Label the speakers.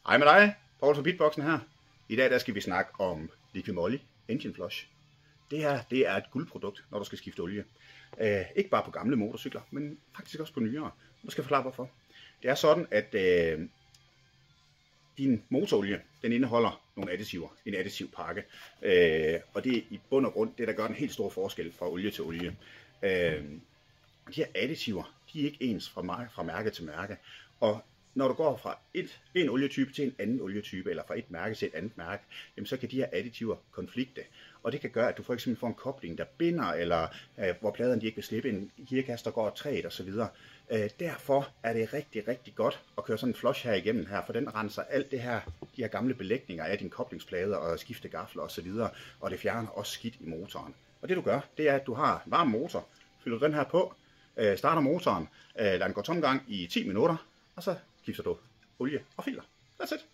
Speaker 1: Hej med dig, Poul fra Bitboxen her. I dag der skal vi snakke om Liqui Moly Engine Flush. Det her det er et guldprodukt, når du skal skifte olie. Ikke bare på gamle motorcykler, men faktisk også på nyere. Nu skal jeg forklare hvorfor. Det er sådan, at din motorolie den indeholder nogle additiver, en additiv pakke. Og det er i bund og grund det, der gør den helt store forskel fra olie til olie. De her additiver, de er ikke ens fra mærke til mærke. Og når du går fra en olietype til en anden olietype, eller fra et mærke til et andet mærke, jamen så kan de her additiver konflikte. Og det kan gøre, at du for eksempel får en kobling, der binder, eller hvor pladerne de ikke vil slippe, en gearkasse, der går træt osv. Derfor er det rigtig, rigtig godt at køre sådan en flush her igennem her, for den renser alt det her, de her gamle belægninger af dine koblingsplader og skifte gafler osv., og det fjerner også skidt i motoren. Og det du gør, det er, at du har en varm motor, fylder den her på, starter motoren, lader den gå tomgang i 10 minutter, og så skifter du olie og filter. That's it.